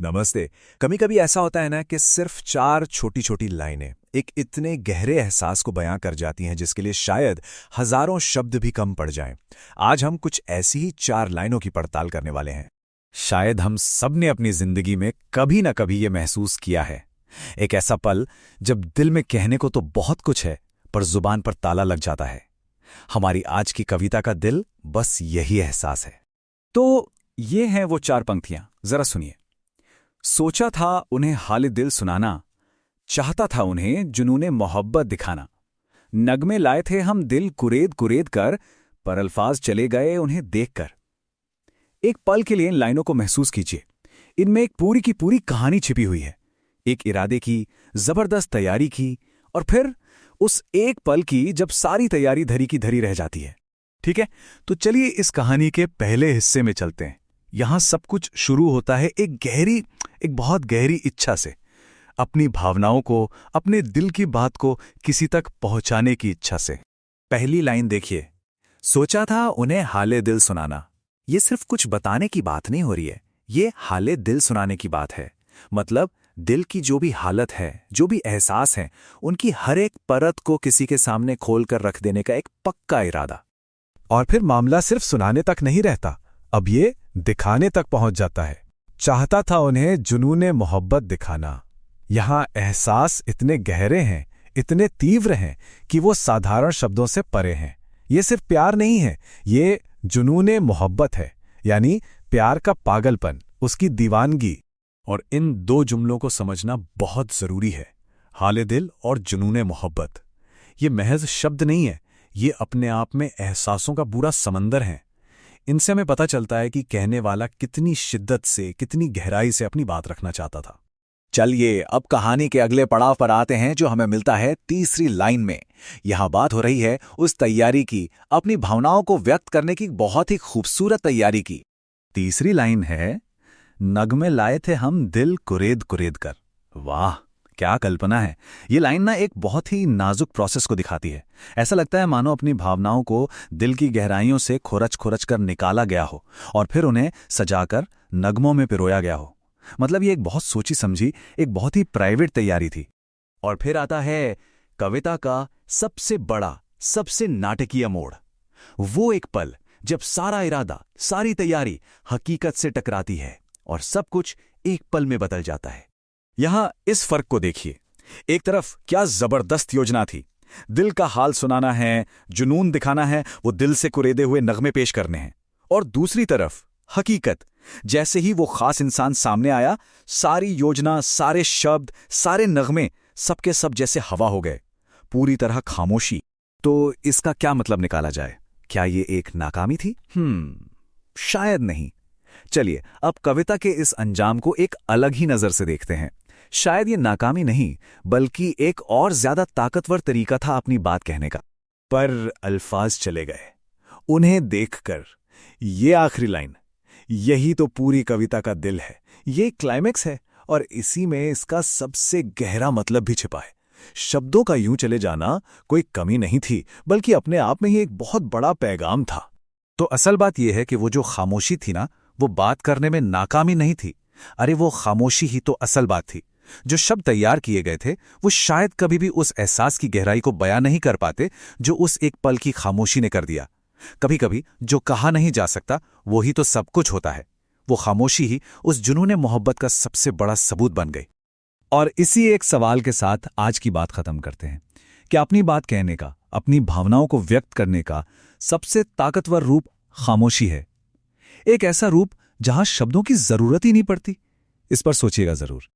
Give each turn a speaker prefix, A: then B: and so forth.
A: नमस्ते। कभी कभी ऐसा होता है ना कि सिर्फ चार छोटी छोटी लाइनें एक इतने गहरे एहसास को बयां कर जाती हैं जिसके लिए शायद हजारों शब्द भी कम पड़ जाएं। आज हम कुछ ऐसी ही चार लाइनों की पड़ताल करने वाले हैं। शायद हम सब ने अपनी जिंदगी में कभी ना कभी ये महसूस किया है, एक ऐसा पल जब दिल में कहने को तो बहुत कुछ है पर जुबान पर ताला लग जाता है। हमारी आज की कविता का दिल बस यही एहसास है। तो ये हैं वो चार पंक्तियां, जरा सुनिए। सोचा था उन्हें हाल दिल सुनाना, चाहता था उन्हें जुनूने मोहब्बत दिखाना। नगमे लाए थे हम दिल कुरेद कुरेद कर, पर अल्फाज चले गए उन्हें देखकर। एक पल के लिए इन लाइनों को महसूस कीजिए। इनमें एक पूरी की पूरी कहानी छिपी हुई है, एक इरादे की, जबरदस्त तैयारी की, और फिर उस एक पल की जब सारी तैयारी धरी की धरी रह जाती है। ठीक है, तो चलिए इस कहानी के पहले हिस्से में चलते हैं। यहां सब कुछ शुरू होता है एक बहुत गहरी इच्छा से, अपनी भावनाओं को, अपने दिल की बात को किसी तक पहुंचाने की इच्छा से। पहली लाइन देखिए, सोचा था उन्हें हाले दिल सुनाना। ये सिर्फ कुछ बताने की बात नहीं हो रही है, ये हाले दिल सुनाने की बात है। मतलब दिल की जो भी हालत है, जो भी एहसास है, उनकी हर एक परत को किसी के सामने खोल कर रख देने का एक पक्का इरादा। और फिर मामला सिर्फ सुनाने तक नहीं रहता, अब ये दिखाने तक पहुंच जाता है। चाहता था उन्हें जुनूने मोहब्बत दिखाना। यहां एहसास इतने गहरे हैं, इतने तीव्र हैं कि वो साधारण शब्दों से परे हैं। ये सिर्फ प्यार नहीं है, ये जुनूने मोहब्बत है, यानी प्यार का पागलपन, उसकी दीवानगी। और इन दो जुमलों को समझना बहुत जरूरी है। हाले दिल और जुनूने मोहब्बत, ये महज शब्द नहीं है, ये अपने आप में एहसासों का पूरा समंदर है। इनसे हमें पता चलता है कि कहने वाला कितनी शिद्दत से, कितनी गहराई से अपनी बात रखना चाहता था। चलिए अब कहानी के अगले पड़ाव पर आते हैं, जो हमें मिलता है तीसरी लाइन में। यहां बात हो रही है उस तैयारी की, अपनी भावनाओं को व्यक्त करने की बहुत ही खूबसूरत तैयारी की। तीसरी लाइन है, नगमे लाए थे हम दिल कुरेद कुरेद कर। वाह, क्या कल्पना है। ये लाइन ना एक बहुत ही नाजुक प्रोसेस को दिखाती है। ऐसा लगता है मानो अपनी भावनाओं को दिल की गहराइयों से खोरच खोरच कर निकाला गया हो और फिर उन्हें सजाकर नगमों में पिरोया गया हो। मतलब ये एक बहुत सोची समझी, एक बहुत ही प्राइवेट तैयारी थी। और फिर आता है कविता का सबसे बड़ा, सबसे नाटकीय मोड़। वो एक पल जब सारा इरादा, सारी तैयारी हकीकत से टकराती है और सब कुछ एक पल में बदल जाता है। यहां इस फर्क को देखिए। एक तरफ क्या जबरदस्त योजना थी, दिल का हाल सुनाना है, जुनून दिखाना है, वो दिल से कुरेदे हुए नगमे पेश करने हैं। और दूसरी तरफ हकीकत, जैसे ही वो खास इंसान सामने आया, सारी योजना, सारे शब्द, सारे नगमे सबके सब जैसे हवा हो गए, पूरी तरह खामोशी। तो इसका क्या मतलब निकाला जाए? क्या ये एक नाकामी थी? शायद नहीं। चलिए अब कविता के इस अंजाम को एक अलग ही नजर से देखते हैं। शायद ये नाकामी नहीं, बल्कि एक और ज्यादा ताकतवर तरीका था अपनी बात कहने का। पर अल्फाज चले गए उन्हें देखकर। ये आखिरी लाइन, यही तो पूरी कविता का दिल है, ये क्लाइमेक्स है, और इसी में इसका सबसे गहरा मतलब भी छिपा है। शब्दों का यूं चले जाना कोई कमी नहीं थी, बल्कि अपने आप में ही एक बहुत बड़ा पैगाम था। तो असल बात यह है कि वो जो खामोशी थी ना, वो बात करने में नाकामी नहीं थी। अरे वो खामोशी ही तो असल बात थी। जो शब्द तैयार किए गए थे वो शायद कभी भी उस एहसास की गहराई को बयां नहीं कर पाते जो उस एक पल की खामोशी ने कर दिया। कभी कभी जो कहा नहीं जा सकता वो ही तो सब कुछ होता है। वो खामोशी ही उस जुनूने मोहब्बत का सबसे बड़ा सबूत बन गई। और इसी एक सवाल के साथ आज की बात खत्म करते हैं। क्या अपनी बात कहने का, अपनी भावनाओं को व्यक्त करने का सबसे ताकतवर रूप खामोशी है? एक ऐसा रूप जहां शब्दों की जरूरत ही नहीं पड़ती? इस पर सोचिएगा जरूर।